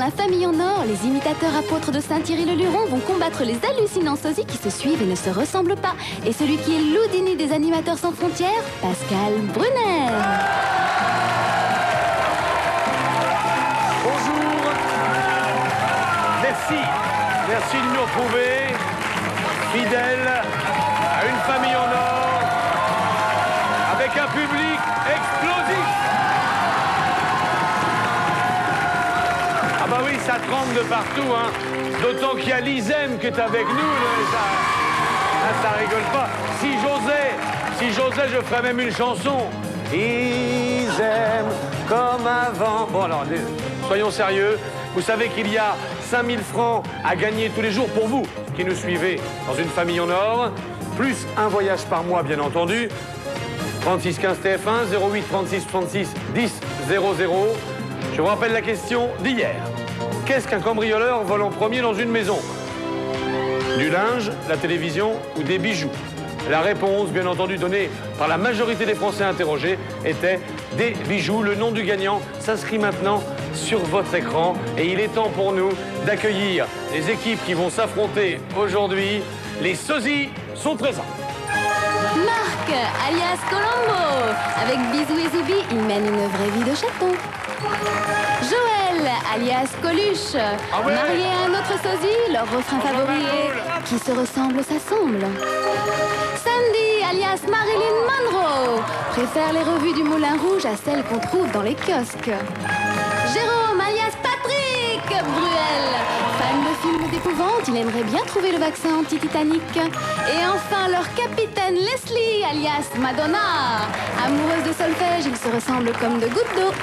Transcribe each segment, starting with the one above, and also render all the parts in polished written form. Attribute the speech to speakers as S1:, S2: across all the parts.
S1: la famille en or, les imitateurs apôtres de Saint-Thierry-le-Luron vont combattre les hallucinants sosies qui se suivent et ne se ressemblent pas. Et celui qui est l'Houdini des animateurs sans frontières, Pascal Brunner.
S2: Bonjour. Merci. Merci de nous retrouver, fidèles à une famille en or, avec un public explosif. Ah bah oui, ça tremble de partout, hein. D'autant qu'il y a l'Isem qui est avec nous. Ça rigole pas. Si j'osais, je ferais même une chanson. Isem comme avant. Bon alors, soyons sérieux. Vous savez qu'il y a 5000 francs à gagner tous les jours pour vous qui nous suivez dans une famille en or, plus un voyage par mois, bien entendu. 36 15 TF1, 08 36 36 10 00. Je vous rappelle la question d'hier. Qu'est-ce qu'un cambrioleur vole en premier dans une maison? Du linge, la télévision ou des bijoux? La réponse, bien entendu, donnée par la majorité des Français interrogés, était des bijoux. Le nom du gagnant s'inscrit maintenant sur votre écran. Et il est temps pour nous d'accueillir les équipes qui vont s'affronter aujourd'hui. Les sosies sont présents.
S1: Marc, alias Colombo. Avec Bisou et Zoubi, il mène une vraie vie de chaton. Joël, alias Coluche. Marié à un autre sosie, leur refrain favori est « Qui se ressemble s'assemble ». Sandy, alias Marilyn Monroe, préfère les revues du Moulin Rouge à celles qu'on trouve dans les kiosques. Jérôme, alias Patrick Bruel, fan de films d'épouvante, il aimerait bien trouver le vaccin anti-Titanic. Et enfin, leur capitaine Leslie, alias Madonna. Amoureuse de solfège, ils se ressemblent comme de gouttes d'eau.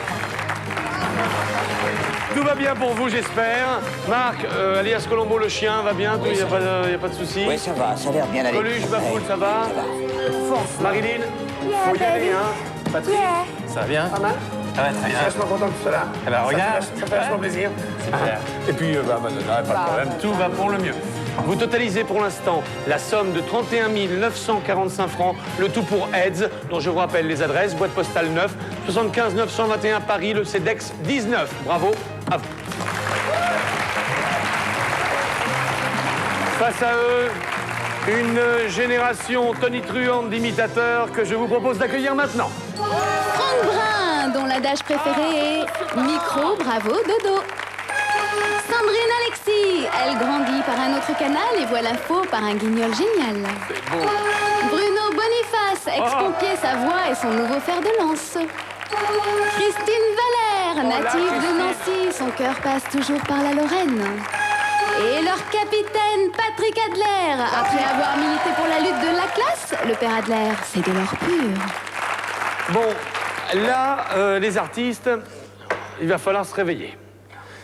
S2: Tout va bien pour vous, j'espère. Marc, alias Colombo, le chien, va bien? Il n'y a pas de souci?
S3: Oui, ça va, ça a l'air bien aller.
S2: Coluche, Bafoul, ça va?
S3: Ça va.
S2: Marilyn, faut y aller, hein? Patrick,
S4: Ça va bien?
S2: pas mal?
S4: Ça va très bien.
S2: Vachement content que tu sois là.
S4: Eh ben, regarde.
S2: Ça fait vachement plaisir.
S4: Super.
S2: Et puis, Madonna, pas de problème, tout va pour le mieux. Vous totalisez pour l'instant la somme de 31 945 francs, le tout pour AIDS, dont je vous rappelle les adresses, boîte postale 9, 75 921 Paris, le CEDEX 19. Bravo à vous. Face à eux, une génération tonitruante d'imitateurs que je vous propose d'accueillir maintenant.
S1: Franck Brun, dont l'adage préféré est « Micro, bravo, dodo ». Sandrine Alexis, elle grandit par un autre canal et voit l'info par un guignol génial. Bruno Boniface, ex-pompier, sa voix et son nouveau fer de lance. Christine Valère, native de Nancy, son cœur passe toujours par la Lorraine. Et leur capitaine, Patrick Adler, après avoir milité pour la lutte de la classe, le père Adler, c'est de l'or pur.
S2: Bon, là, les artistes, il va falloir se réveiller.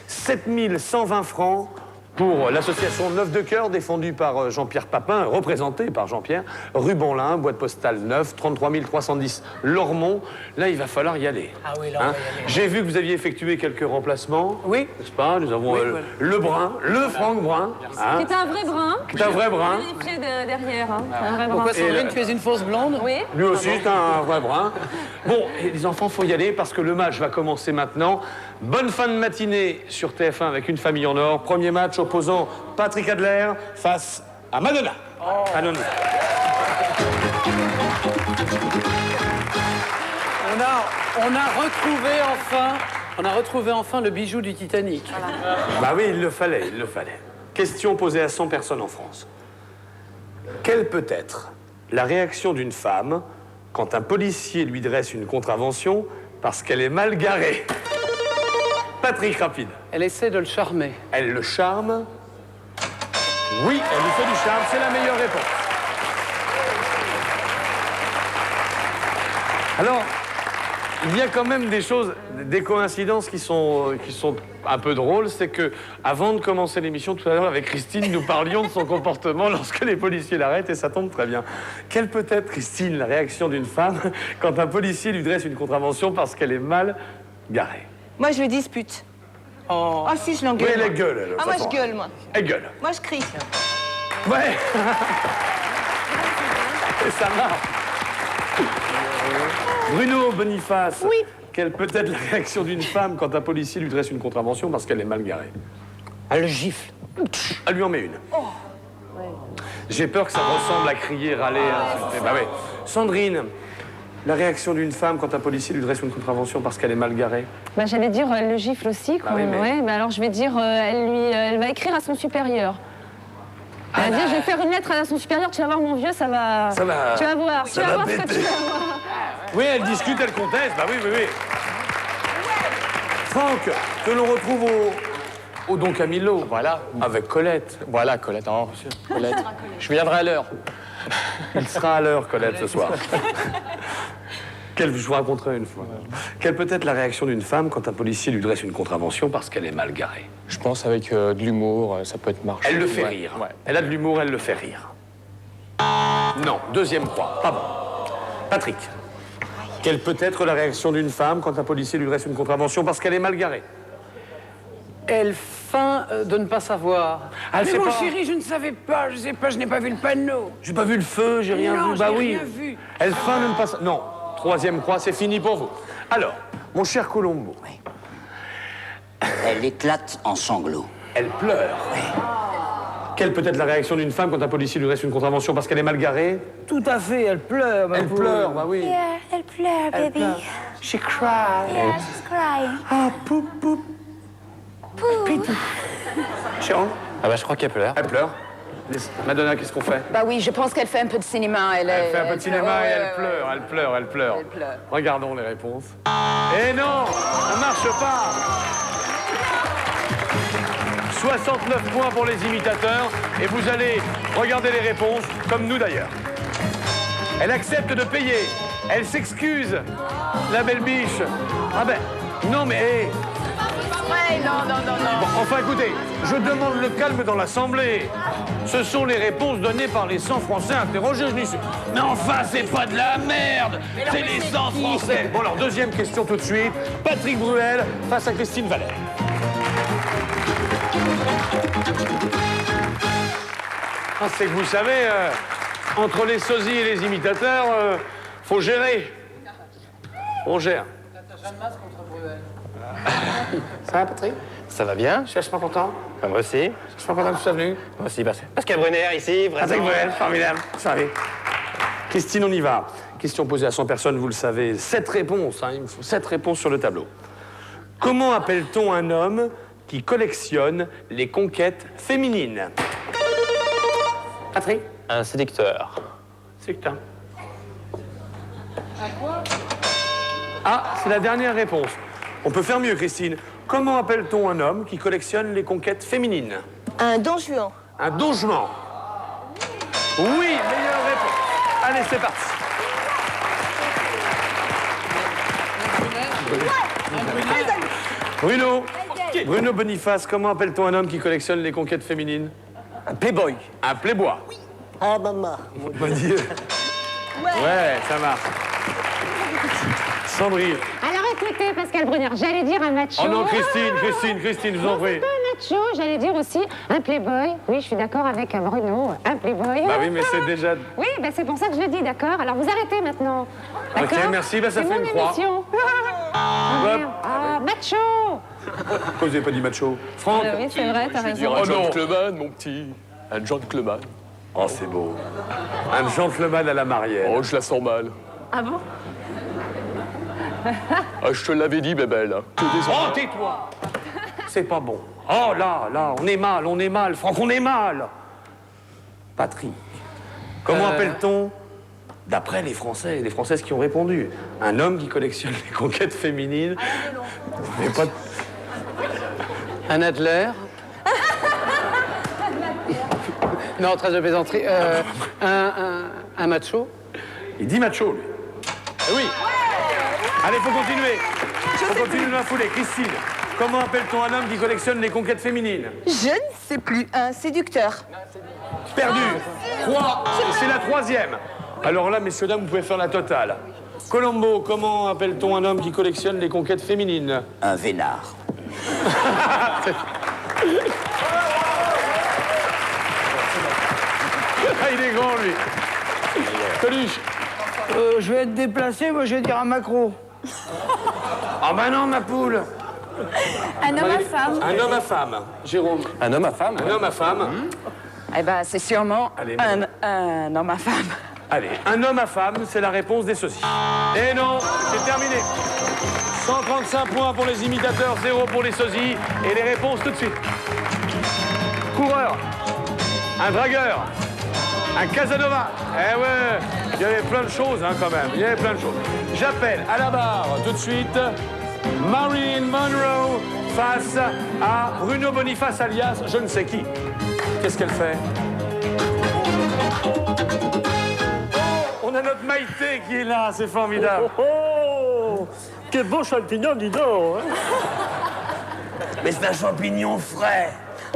S2: 7120 francs pour l'association Neuf de Cœur, défendue par Jean-Pierre Papin, représentée par Jean-Pierre, rue Bonlin, boîte postale 9, 33 310 Lormont. Là, il va falloir y aller.
S5: Ah oui, là, on va y aller.
S2: J'ai vu que vous aviez effectué quelques remplacements.
S5: Oui.
S2: N'est-ce pas? Nous avons le Brun, le Franck Brun.
S6: Qui est un vrai brun.
S2: Qui est un vrai brun.
S6: Vérifié derrière. Hein. C'est un vrai brun.
S5: Pourquoi Sandrine, tu es une fausse blonde?
S6: Oui.
S2: Lui aussi, c'est un vrai brun. Bon, et les enfants, faut y aller parce que le match va commencer maintenant. Bonne fin de matinée sur TF1 avec une famille en or. Premier match opposant Patrick Adler face à Madonna. Madonna.
S5: On a retrouvé enfin le bijou du Titanic.
S2: Bah oui, il le fallait, il le fallait. Question posée à 100 personnes en France. Quelle peut être la réaction d'une femme quand un policier lui dresse une contravention parce qu'elle est mal garée? Patrick, rapide.
S5: Elle essaie de le charmer.
S2: Elle le charme? Oui, elle lui fait du charme, c'est la meilleure réponse. Alors, il y a quand même des choses, des coïncidences qui sont un peu drôles. C'est que, avant de commencer l'émission, tout à l'heure, avec Christine, nous parlions de son comportement lorsque les policiers l'arrêtent, et ça tombe très bien. Quelle peut être, Christine, la réaction d'une femme quand un policier lui dresse une contravention parce qu'elle est mal garée?
S7: Moi, je le dispute.
S5: Oh.
S7: Ah si, je
S2: Oui,
S7: l'engueule.
S2: elle gueule. Elle,
S7: Ah, moi, je gueule, moi.
S2: Elle gueule.
S7: Moi, je crie.
S2: Ouais. Et ça marche. Bruno Boniface.
S7: Oui.
S2: Quelle peut être la réaction d'une femme quand un policier lui dresse une contravention parce qu'elle est mal garée?
S3: Elle le gifle.
S2: Elle lui en met une. J'ai peur que ça ressemble à crier, râler, insulter. Bah ouais. Sandrine, la réaction d'une femme quand un policier lui dresse une contravention parce qu'elle est mal garée?
S6: Bah, j'allais dire, elle le gifle aussi. Quoi.
S2: Bah oui, mais-
S6: Ouais, bah alors je vais dire, elle va écrire à son supérieur. Elle va dire, je vais faire une lettre à son supérieur, tu vas voir mon vieux, ça va...
S2: Ça va-
S6: Tu vas voir,
S2: ça
S6: tu vas
S2: va
S6: voir ce que
S2: péter.
S6: tu vas voir.
S2: Oui, elle discute, elle conteste. Bah oui, oui, oui. Franck, que l'on retrouve au Don Camillo.
S4: Voilà.
S2: Avec Colette.
S4: Voilà, Colette. Oh, Colette. Je viendrai à l'heure.
S2: Il sera à l'heure, Colette, ce soir. Je vous raconterai une fois. Quelle peut être la réaction d'une femme quand un policier lui dresse une contravention parce qu'elle est mal garée?
S4: Je pense avec de l'humour, ça peut être marché.
S2: Elle le fait
S4: Ouais,
S2: rire.
S4: Ouais.
S2: Elle a de l'humour, elle le fait rire. Non, deuxième croix, pas bon. Patrick. Quelle peut être la réaction d'une femme quand un policier lui dresse une contravention parce qu'elle est mal garée?
S5: Elle feint de ne pas savoir.
S2: Ah, elle
S8: Mais
S2: sait
S8: mon
S2: pas.
S8: chéri, je ne savais pas, je sais pas, je n'ai pas vu le panneau.
S2: J'ai pas vu le feu, j'ai rien
S8: Non,
S2: vu. Bah
S8: j'ai
S2: oui.
S8: rien vu.
S2: Elle feint de ne pas. Non, troisième croix, c'est fini pour vous. Alors, mon cher Colombo,
S3: Elle éclate en sanglots.
S2: elle pleure. Quelle peut être la réaction d'une femme quand un policier lui dresse une contravention parce qu'elle est mal garée?
S8: Tout à fait, elle pleure. ma
S2: Elle
S8: pauvre.
S2: pleure, bah oui.
S9: Yeah, elle pleure, baby.
S8: She cry.
S9: Yeah, she's crying.
S2: Ah, poup, poup. Chéron,
S4: Ah bah je crois qu'elle pleure.
S2: elle pleure. Madonna, qu'est-ce qu'on fait?
S7: Bah oui, je pense qu'elle fait un peu de cinéma.
S2: Elle fait un peu de cinéma et elle pleure, elle pleure, elle pleure.
S7: Elle pleure.
S2: Regardons les réponses. Et non, ça marche pas. 69 points pour les imitateurs et vous allez regarder les réponses, comme nous d'ailleurs. Elle accepte de payer, elle s'excuse, la belle biche. Ah ben, non mais... hé.
S7: Ouais, non.
S2: Bon, enfin écoutez, je demande le calme dans l'Assemblée. Ce sont les réponses données par les 100 Français interrogés. Je n'y suis... Mais enfin, c'est pas de la merde. C'est les 100 Français. Bon alors, deuxième question tout de suite. Patrick Bruel face à Christine Valère. Ah, c'est que vous savez, entre les sosies et les imitateurs, faut gérer. On gère. Ça va, Patrick?
S4: Ça va bien?
S2: Je suis pas content.
S4: Moi aussi.
S2: Je suis pas content que tu sois venu.
S4: Moi aussi, Pascal Brunner ici, vraiment.
S2: Patrick Bruel, formidable. Ça va. Christine, on y va. Question posée à 100 personnes, vous le savez. 7 réponses, hein, il me faut 7 réponses sur le tableau. Comment appelle-t-on un homme qui collectionne les conquêtes féminines? Patrick?
S4: Un séducteur.
S2: C'est que t'as. Ah, c'est la dernière réponse. On peut faire mieux, Christine. Comment appelle-t-on un homme qui collectionne les conquêtes féminines?
S7: Un don Juan.
S2: Un dongement. Oui, meilleure réponse. Allez, c'est parti. Bruno. Bruno Boniface, comment appelle-t-on un homme qui collectionne les conquêtes féminines?
S3: Un playboy.
S2: Un playboy.
S3: Ah, maman.
S2: Mon Dieu. Ouais, ça marche. Sandrine.
S10: Alors écoutez, Pascal Brunner, j'allais dire un macho.
S2: Oh non, Christine, je vous en prie.
S10: Pas un macho, j'allais dire aussi un playboy. Oui, je suis d'accord avec Bruno, un playboy.
S2: Bah oui, mais c'est déjà...
S10: Oui, bah c'est pour ça que je le dis, d'accord. Alors vous arrêtez maintenant.
S2: Ok,
S10: D'accord
S2: merci, bah ça
S10: C'est
S2: fait
S10: mon
S2: une croix.
S10: émission. Ah,
S2: Hop.
S10: merde. Ah, macho.
S2: Pourquoi vous n'avez pas dit macho? Franck.
S6: Oui, c'est vrai, t'as raison.
S2: Oh non.
S4: gentleman, mon petit. Un gentleman.
S2: Oh, c'est beau. Un gentleman à la mariée.
S4: Oh, je la sens mal.
S6: Ah bon?
S4: Ah, je te l'avais dit, bébelle. Que des
S2: Oh, tais-toi. C'est pas bon. Oh là, on est mal. Franck, on est mal. Patrick. Comment appelle-t-on, d'après les Français et les Françaises qui ont répondu, un homme qui collectionne les conquêtes féminines? Mais pas...
S5: Un Adler. Non, très de plaisanterie. Un macho.
S2: Il dit macho, lui. Eh oui. Allez, faut continuer. Faut continuer dans la foulée. Christine, comment appelle-t-on un homme qui collectionne les conquêtes féminines?
S7: Je ne sais plus. Un séducteur.
S2: Perdu. 3. C'est la troisième. Alors là, messieurs, dames, vous pouvez faire la totale. Colombo, comment appelle-t-on un homme qui collectionne les conquêtes féminines?
S3: Un vénard.
S2: Ah, il est grand, lui. Coluche.
S8: Je vais être déplacé, moi je vais dire un macro.
S2: Ah bah non, ma poule.
S9: Un homme à femme.
S2: Un homme à femme. Jérôme.
S4: Un homme à femme.
S2: Un homme à femme.
S7: Eh ben, c'est sûrement
S2: Allez,
S7: un homme à femme.
S2: Allez, un homme à femme, c'est la réponse des sosies. Et non, c'est terminé. 135 points pour les imitateurs, 0 pour les sosies. Et les réponses tout de suite. Coureur. Un dragueur. Un Casanova. Eh ouais, il y avait plein de choses hein, quand même. Il y avait plein de choses. J'appelle à la barre tout de suite Marilyn Monroe face à Bruno Boniface alias je ne sais qui. Qu'est-ce qu'elle fait? On a notre Maïté qui est là, c'est formidable.
S11: Oh, quel beau champignon, dis donc.
S3: Mais c'est un champignon frais.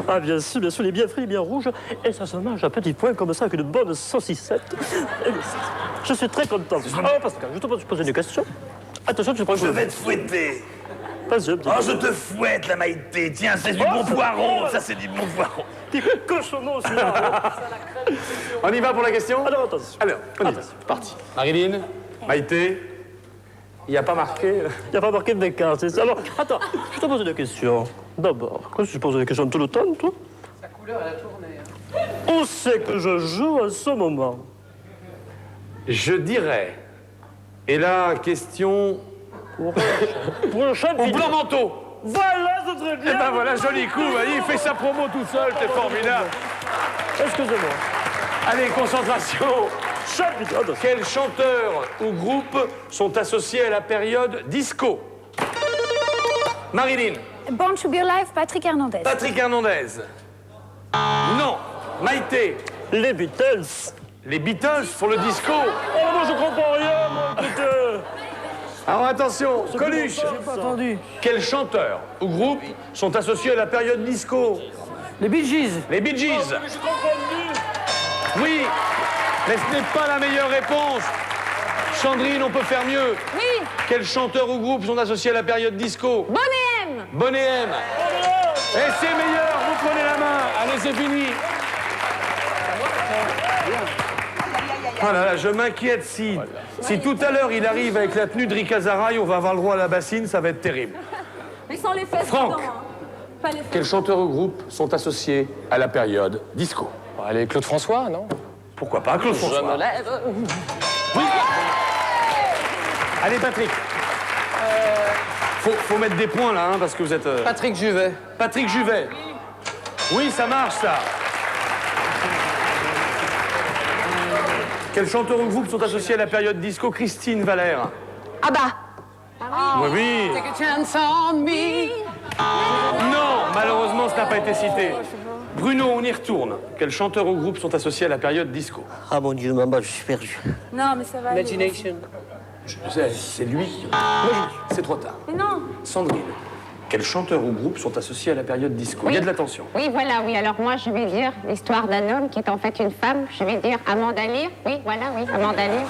S11: Ah, bien sûr, il est bien frit, bien rouge. Et ça se mange à petits points comme ça, avec une bonne saucissette. Je suis très content. Oh, Pascal, je te pose une question. Attention, tu prends
S3: Je vais te fouetter.
S11: Vas-y,
S3: Oh, je te fouette, la Maïté. Tiens, c'est du bon poiron. Ça, c'est du bon poiron.
S11: T'es cochonneau, celui-là.
S2: On y va pour la question?
S11: Alors, attention.
S2: Alors, on y va. Parti. Marilyn, Maïté, il n'y a pas marqué.
S11: Il n'y a pas marqué de d'écart, c'est ça. Alors, attends, je te pose une question. D'abord, quand tu poses des questions tout le temps, toi?
S5: Sa couleur, elle a tourné.
S11: Où c'est que je joue en ce moment?
S2: Je dirais. Et là, question.
S11: Pour le
S2: Au
S11: champignon.
S2: blanc manteau.
S11: Voilà, c'est très bien.
S2: Eh ben voilà, joli coup. Il fait sa promo tout seul, c'est formidable.
S11: Excusez-moi.
S2: Allez, concentration.
S11: Champignon. Attention.
S2: Quels chanteurs ou groupes sont associés à la période disco? Marilyn.
S9: Born to be Alive, Patrick Hernandez.
S2: Patrick Hernandez. Non. Maïté.
S11: Les Beatles.
S2: Les Beatles pour le disco.
S11: Oh, moi, je comprends rien, moi, écoute.
S2: Alors attention, Coluche.
S8: J'ai pas entendu.
S2: Quels chanteurs ou groupes sont associés à la période disco?
S8: Les Bee Gees.
S2: Les Bee Gees.
S11: Je comprends mieux.
S2: Oui, mais ce n'est pas la meilleure réponse. Sandrine, on peut faire mieux.
S6: Oui,
S2: Quels chanteurs ou groupes sont associés à la période disco?
S6: Bonnet M.
S2: Bonnet M. Et c'est meilleur, vous prenez la main. Allez, c'est fini. Oh là là, je m'inquiète si tout à l'heure il arrive avec la tenue de Ricazaraï, on va avoir le droit à la bassine, ça va être terrible.
S6: Mais sans les fesses
S2: Franck.
S6: dedans, hein. Pas les fesses.
S2: Quels chanteurs ou groupes sont associés à la période disco?
S4: Allez, Claude François, non?
S2: Pourquoi pas Claude
S4: Je me
S2: François?
S4: lève.
S2: Oui. Allez, Patrick. Faut mettre des points là, hein, parce que vous êtes.
S5: Patrick Juvet.
S2: Patrick Juvet. Oui, ça marche ça. Quels chanteurs ou groupes sont associés à la période disco? Christine Valère.
S7: Ah bah.
S2: Oui, oui.
S5: Take a chance on me.
S2: Non, malheureusement, ça n'a pas été cité. Bruno, on y retourne. Quels chanteurs ou groupes sont associés à la période disco?
S11: Ah, mon Dieu, maman, je suis perdu.
S9: Non, mais ça va. aller.
S5: Imagination.
S2: Je sais, c'est lui. C'est trop tard.
S9: Mais non.
S2: Sandrine. Quels chanteurs ou groupes sont associés à la période disco? Il y a de l'attention.
S10: Oui, voilà, oui. Alors moi, je vais dire l'histoire d'un homme qui est en fait une femme. Je vais dire Amanda Lear. Oui, voilà, oui, Amanda Lear.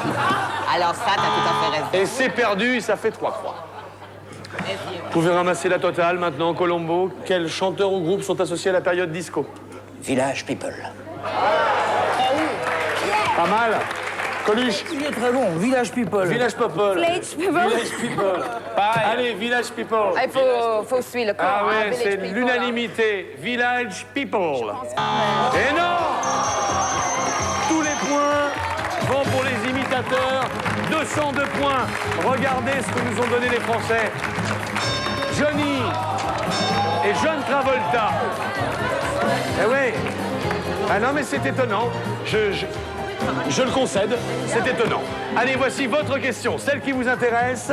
S7: Alors ça, t'as tout à fait raison.
S2: Et c'est perdu, ça fait 3 croix. Vous pouvez ramasser la totale maintenant, Colombo. Quels chanteurs ou groupes sont associés à la période disco?
S3: Village People.
S2: Pas mal. Coluche.
S8: Il est très bon. Village People.
S2: Village People.
S9: Village People.
S2: Village People. Allez, Village People.
S7: Il faut suivre le corps.
S2: Ah
S7: hein,
S2: ouais,
S7: Village
S2: c'est
S7: People,
S2: l'unanimité. Village People. Et non! Tous les points vont pour les imitateurs. 202 points. Regardez ce que nous ont donné les Français. Johnny et John Travolta. Eh oui. Ah non, mais c'est étonnant. Je le concède, c'est étonnant. Allez, voici votre question, celle qui vous intéresse.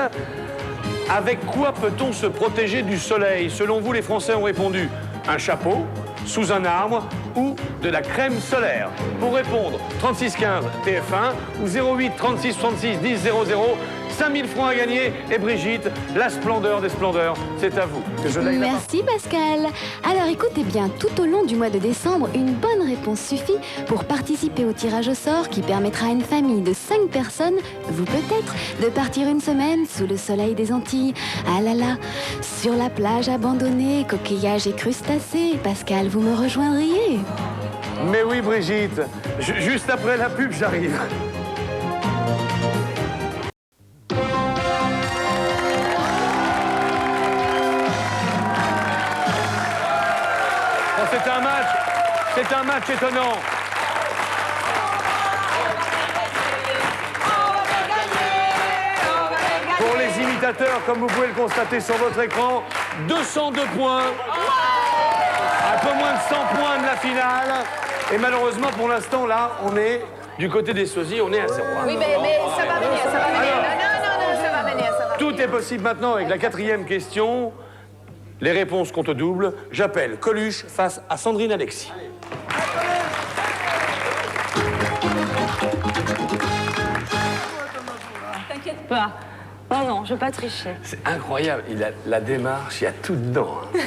S2: Avec quoi peut-on se protéger du soleil? Selon vous, les Français ont répondu un chapeau, sous un arbre ou de la crème solaire. Pour répondre, 3615 TF1 ou 08 36 66 10 00. 5000 francs à gagner. Et Brigitte, la splendeur des splendeurs, c'est à vous que je lègue la main.
S1: Merci Pascal. Alors écoutez bien, tout au long du mois de décembre, une bonne réponse suffit pour participer au tirage au sort qui permettra à une famille de 5 personnes, vous peut-être, de partir une semaine sous le soleil des Antilles. Ah là là, sur la plage abandonnée, coquillages et crustacés. Pascal, vous me rejoindriez?
S2: Mais oui, Brigitte, juste après la pub, j'arrive. c'est un match étonnant. Pour les imitateurs, comme vous pouvez le constater sur votre écran, 202 points. Un peu moins de 100 points de la finale. Et malheureusement, pour l'instant, là, on est du côté des sosies, on est à 0.
S7: Oui, mais ça va venir, ça va venir. Non, ça va venir, ça va venir.
S2: Tout est possible maintenant avec la 4e question. Les réponses comptent double. J'appelle Coluche face à Sandrine Alexis.
S6: T'inquiète pas. Oh non, je vais pas tricher.
S2: C'est incroyable, il a la démarche, il y a tout dedans. Hein.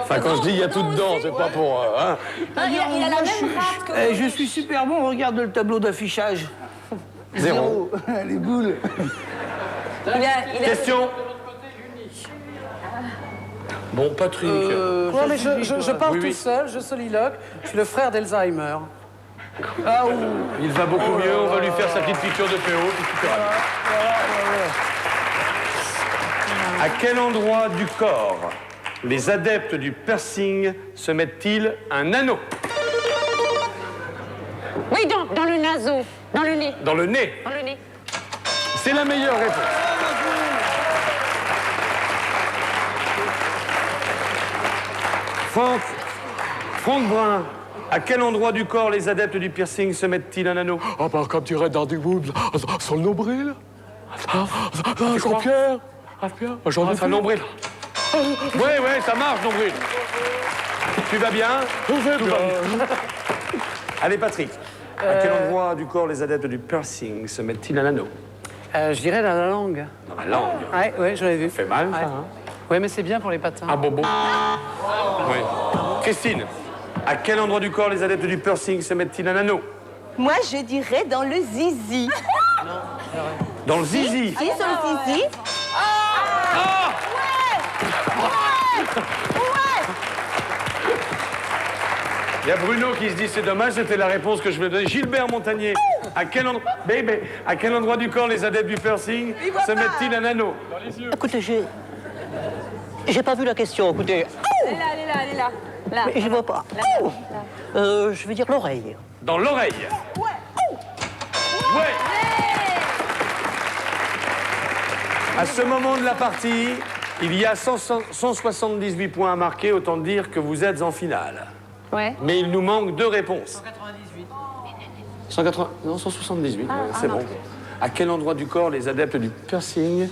S2: Enfin, quand je dis il y a tout dedans, c'est pas pour... hein.
S7: Il a la même rate que...
S8: Je suis super bon, regarde le tableau d'affichage.
S2: 0.
S8: Les boules.
S2: Question. Bon, Patrick.
S5: Non, mais je parle
S2: Oui, oui.
S5: tout seul, je soliloque. Je suis le frère d'Alzheimer.
S8: Ah, ouh.
S2: Il va beaucoup mieux, on va lui faire sa petite piqûre de PO, puis tout ira bien. À quel endroit du corps les adeptes du piercing se mettent-ils un anneau?
S10: Oui, dans le naseau, dans le nez,
S2: Dans le nez.
S10: dans le nez.
S2: C'est la meilleure réponse. Franck Brun, à quel endroit du corps les adeptes du piercing se mettent-ils un anneau?
S4: Ah bah comme tu irais dans du boule, sur le nombril. Sur Pierre. J'en ai
S2: Un nombril. Ouais, ça marche, nombril. Tu vas bien?
S4: Tout va bien.
S2: Allez, Patrick. À quel endroit du corps les adeptes du piercing se mettent-ils un anneau?
S5: Je dirais dans la langue.
S2: Dans la langue.
S5: Ouais, j'en ai vu.
S2: Ça fait mal, ça, hein?
S5: Ouais, mais c'est bien pour les patins.
S2: Un bobo. Oui. Christine, à quel endroit du corps les adeptes du piercing se mettent-ils un anneau?
S7: Moi, je dirais dans le zizi.
S2: Dans le zizi.
S7: Si, sur le zizi.
S2: Il y a Bruno qui se dit c'est dommage, c'était la réponse que je voulais donner. Gilbert Montagnier, à quel endroit du corps les adeptes du piercing se mettent-ils un anneau?
S11: Écoutez, j'ai pas vu la question, écoutez.
S6: Elle est là. Là.
S11: Mais je vois pas. Je veux dire l'oreille.
S2: Dans l'oreille. Ouais. À ce moment de la partie, il y a 178 points à marquer, autant dire que vous êtes en finale.
S6: Ouais.
S2: Mais il nous manque 2 réponses. 180. Non, 178. C'est bon. À quel endroit du corps les adeptes du piercing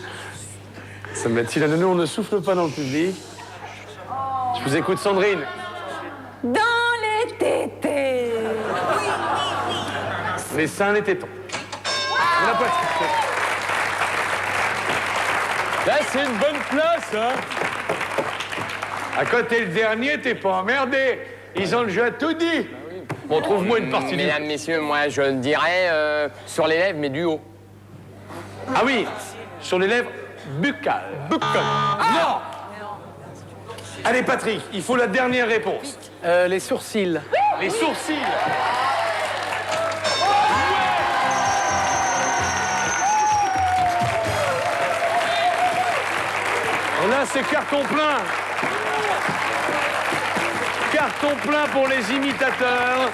S2: se mettent-ils un anneau? On ne souffle pas dans le public. Je vous écoute, Sandrine.
S6: Dans les tétés.
S2: Les seins, les tétons. On n'a pas...
S4: Là, c'est une bonne place, hein.
S2: À côté le dernier, t'es pas emmerdé. Ils ont déjà tout dit. Bon, trouve-moi une partie du...
S12: Mesdames, messieurs, moi, je dirais sur les lèvres, mais du haut.
S2: Ah oui, sur les lèvres buccales. Non. Allez, Patrick, il faut la dernière réponse.
S5: Les sourcils.
S2: Les sourcils. Là, c'est carton plein. Carton plein pour les imitateurs.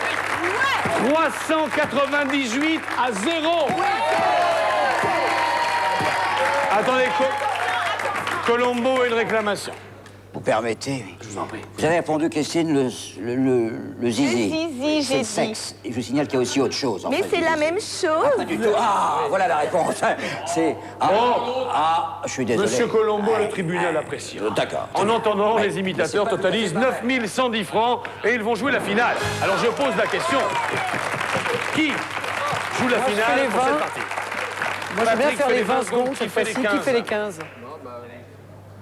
S2: 398 à 0. Attendez, Colombo a une réclamation.
S13: Vous permettez?
S2: Je vous en prie.
S13: Vous avez répondu, Christine, le zizi.
S7: zizi,
S13: C'est
S7: j'ai
S13: le
S7: dit.
S13: sexe. Et je vous signale qu'il y a aussi autre chose. en
S7: Mais
S13: fait,
S7: c'est
S13: du
S7: la
S13: zizi.
S7: même chose.
S13: Pas du tout. Ah, voilà la réponse. C'est... je suis désolé.
S2: Monsieur Colombo, le tribunal apprécie.
S13: D'accord.
S2: En entendant,
S13: Ouais.
S2: les imitateurs totalisent 9110 francs et ils vont jouer la finale. Alors je pose la question. Qui joue la
S5: Moi, je fais
S2: finale
S5: les
S2: pour
S5: 20.
S2: cette partie?
S5: Moi, j'aime bien
S2: Patrick
S5: faire
S2: fait
S5: les
S2: les
S5: 20
S2: 20
S5: secondes
S2: qui
S5: cette
S2: fait les
S5: fois-ci. Qui
S2: 15?
S5: fait les 15?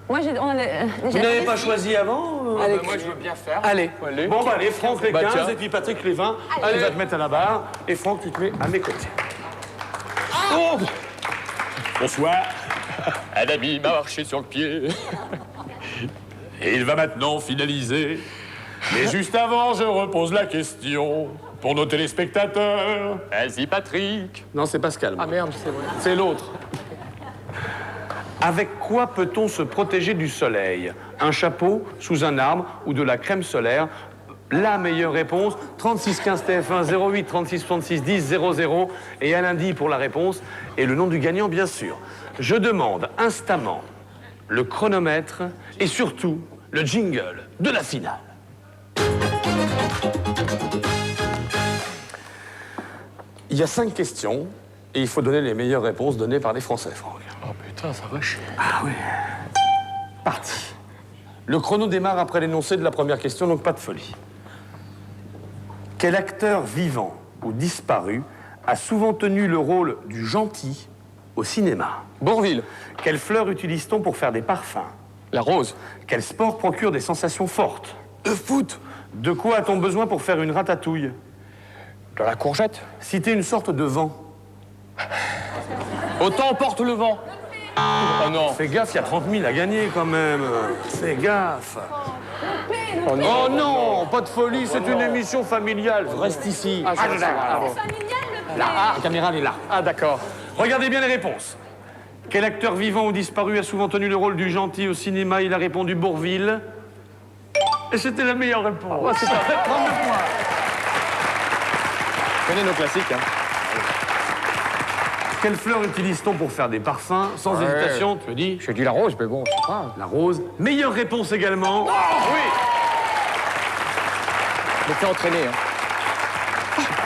S6: Moi, on a
S2: Vous
S6: déjà...
S2: n'avez pas choisi avant
S5: Allez,
S12: Moi, je veux bien faire.
S5: allez.
S2: Bon, bah allez, Franck les 15
S4: tiens.
S2: et puis Patrick les 20. Il va te mettre à la barre. Et Franck, tu te mets à mes côtés. Oh
S4: Bonsoir. Un ami m'a marché sur le pied. Et il va maintenant finaliser. Mais juste avant, je repose la question pour nos téléspectateurs. Vas-y, Patrick.
S2: Non, c'est Pascal.
S5: Ah merde, c'est vrai.
S2: C'est l'autre. Avec quoi peut-on se protéger du soleil? Un chapeau, sous un arbre ou de la crème solaire? la meilleure réponse. 36 15 TF1 08 36 66 10 00 et Alain dit pour la réponse et le nom du gagnant bien sûr. Je demande instamment le chronomètre et surtout le jingle de la finale. Il y a 5 questions et il faut donner les meilleures réponses données par les Français, Franck.
S4: Oh putain, ça va chier.
S2: Ah oui. Parti. Le chrono démarre après l'énoncé de la première question, donc pas de folie. Quel acteur vivant ou disparu a souvent tenu le rôle du gentil au cinéma?
S12: Bourvil.
S2: Quelle fleur utilise-t-on pour faire des parfums?
S12: La rose.
S2: Quel sport procure des sensations fortes?
S12: Le foot.
S2: De quoi a-t-on besoin pour faire une ratatouille?
S12: De la courgette.
S2: Citer une sorte de vent.
S12: Autant emporte le vent. Oh non.
S2: Fais gaffe, il y a 30 000 à gagner quand même. Fais gaffe. Oh non, pas de folie, c'est une émission familiale. Reste ici.
S12: Ah,
S2: Là, la caméra, elle est là.
S12: Ah, d'accord.
S2: Regardez bien les réponses. Quel acteur vivant ou disparu a souvent tenu le rôle du gentil au cinéma? Il a répondu Bourvil. Et c'était la meilleure réponse.
S12: Oh, c'est parfait.
S2: 32 points.
S12: On connaît nos classiques, hein.
S2: Quelle fleur utilise-t-on pour faire des parfums? Sans hésitation, tu as dit?
S12: J'ai dit la rose, mais bon, je sais pas.
S2: La rose. Meilleure réponse également.
S12: Oh, oui. Je m'étais entraîné, hein.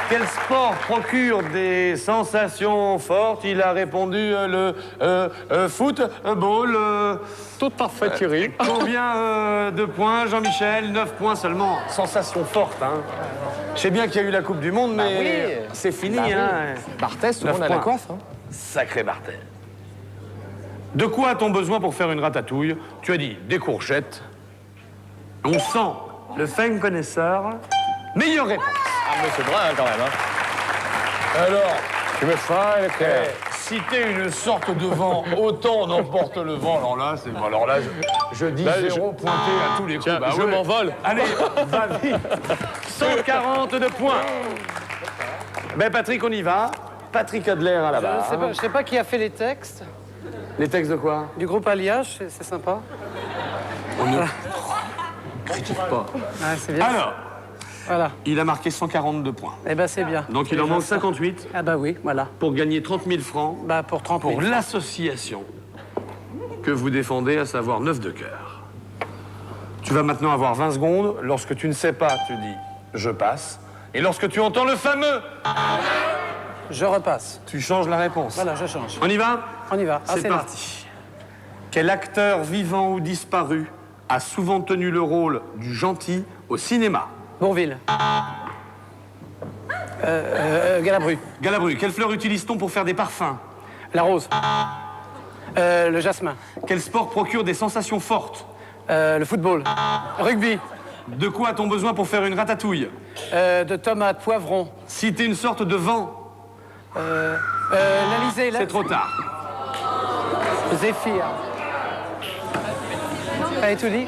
S2: Quel sport procure des sensations fortes? Il a répondu football.
S12: Tout parfait, Thierry.
S2: Combien de points, Jean-Michel? 9 points seulement. Sensation forte, hein. Je sais bien qu'il y a eu la Coupe du Monde, mais
S12: oui.
S2: c'est fini,
S12: Bah oui.
S2: hein.
S12: Barthès, tout le monde a la coiffe, hein.
S2: Sacré Barthès. De quoi a-t-on besoin pour faire une ratatouille? Tu as dit des courgettes. On sent le fin connaisseur. Meilleure réponse.
S12: Ah, mais c'est vrai, hein, quand même, hein.
S2: Alors,
S12: tu me fais, Pierre.
S2: citer une sorte de vent, autant on emporte le vent. Alors là, je dis
S12: Là,
S2: zéro pointé à tous les coups.
S12: Tiens,
S2: Bah
S12: je
S2: ouais.
S12: m'envole.
S2: Allez, va vite. 140 de points. Ben Patrick, on y va. Patrick Adler à la barre.
S5: Je sais pas qui a fait les textes.
S2: Les textes de quoi?
S5: Du groupe Alliage, c'est sympa.
S2: On ne critique pas.
S5: Ah, c'est bien.
S2: Alors,
S5: voilà.
S2: il a marqué 142 points.
S5: Eh ben c'est bien.
S2: Donc il en manque 58
S5: Ah bah oui, voilà.
S2: pour gagner 30 000 francs
S5: Bah pour 30 000.
S2: pour l'association que vous défendez, à savoir 9 de cœur. Tu vas maintenant avoir 20 secondes. Lorsque tu ne sais pas, tu dis « je passe ». Et lorsque tu entends le fameux «
S5: je repasse »,
S2: tu changes la réponse.
S5: Voilà, je change.
S2: On y va?
S5: On y va. Ah,
S2: C'est parti. Quel acteur vivant ou disparu a souvent tenu le rôle du gentil au cinéma?
S5: Bourvil. Galabru.
S2: Galabru. Quelle fleur utilise-t-on pour faire des parfums?
S5: La rose. Le jasmin.
S2: Quel sport procure des sensations fortes?
S5: Le football. Rugby.
S2: De quoi a-t-on besoin pour faire une ratatouille?
S5: De tomates, poivrons.
S2: Citer une sorte de vent.
S5: L'Alizé.
S2: C'est trop tard.
S5: Zéphyr. T'avais tout dit?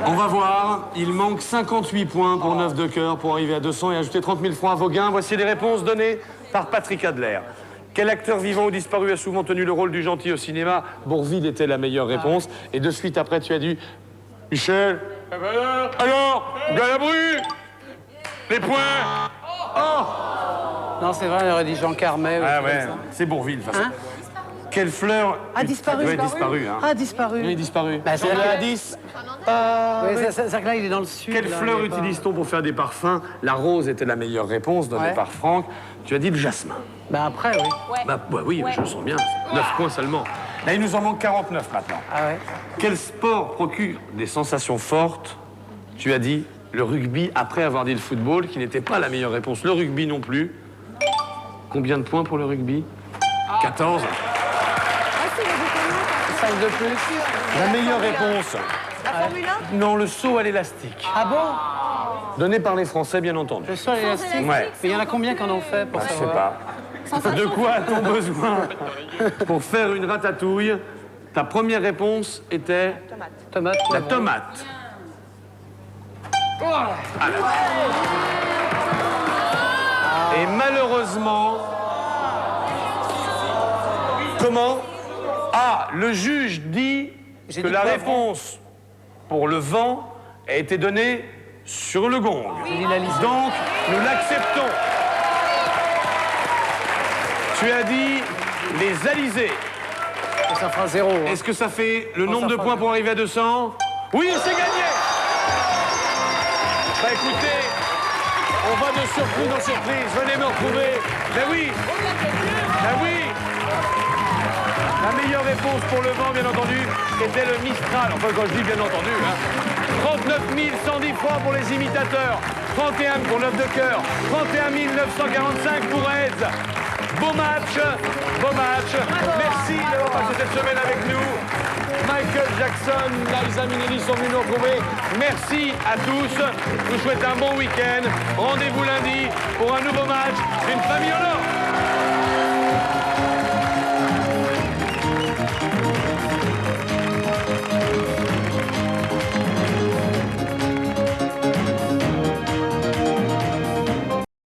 S2: On va voir. Il manque 58 points pour 9 de cœur pour arriver à 200 et ajouter 30 000 francs à vos gains. Voici les réponses données par Patrick Adler. Quel acteur vivant ou disparu a souvent tenu le rôle du gentil au cinéma? Bourvil était la meilleure réponse. Et de suite après, tu as dit Michel. Alors, Galabru. Les points. Oh.
S5: Non, c'est vrai, on aurait dit Jean Carmet.
S2: Ah ouais, c'est Bourvil, de toute façon.
S5: Hein?
S2: Quelle fleur...
S5: Ah, disparu.
S2: Oui, disparu. Hein.
S5: Ah, disparu.
S2: Oui, disparu.
S5: Bah, c'est
S2: On
S5: là.
S2: a 10.
S5: Oui, c'est que là, il est dans le sud.
S2: Quelle
S5: là,
S2: fleur
S5: il est pas-
S2: utilise-t-on pour faire des parfums? La rose était la meilleure réponse donnée
S5: Ouais.
S2: par Franck. Tu as dit le jasmin.
S5: Bah après, oui.
S2: Bah oui, je le sens bien. 9 points seulement. Là, il nous en manque 49 maintenant.
S5: Ah ouais.
S2: Quel sport procure des sensations fortes? Tu as dit le rugby après avoir dit le football, qui n'était pas la meilleure réponse. Le rugby non plus. Combien de points pour le rugby? 14.
S5: 5 de plus.
S2: La meilleure réponse.
S7: La Formule 1?
S2: Non, le saut à l'élastique.
S5: Ah bon?
S2: Donné par les Français, bien entendu.
S5: Le sol élastique.
S2: Ouais.
S5: Mais il y en a combien qu'on en fait pour
S2: Je sais
S5: savoir?
S2: pas. De quoi a-t-on besoin pour faire une ratatouille? Ta première réponse était
S5: Tomate.
S2: la tomate. Et malheureusement... Comment? Ah, le juge dit
S5: J'ai
S2: que
S5: dit
S2: la
S5: poivron.
S2: réponse pour le vent a été donnée sur le gong. Donc, nous l'acceptons. Tu as dit les alizés.
S5: Ça fera 0. Hein.
S2: Est-ce que ça fait le nombre de
S5: ça
S2: points
S5: fera
S2: pour arriver à 200? Oui, c'est gagné. Bah écoutez, on va de surprise en surprise. Venez me retrouver. Ben oui. Ben oui. La meilleure réponse pour le vent, bien entendu, c'était le Mistral. Enfin, quand je dis bien entendu, hein. 39 110 francs pour les imitateurs. 31 pour l'œuf de cœur. 31 945 pour Eds. Beau match, beau match. Merci d'avoir passé cette semaine avec nous. Michael Jackson, Liza Minnelli sont venus nous retrouver. Merci à tous. Je vous souhaite un bon week-end. Rendez-vous lundi pour un nouveau match d'une famille en or.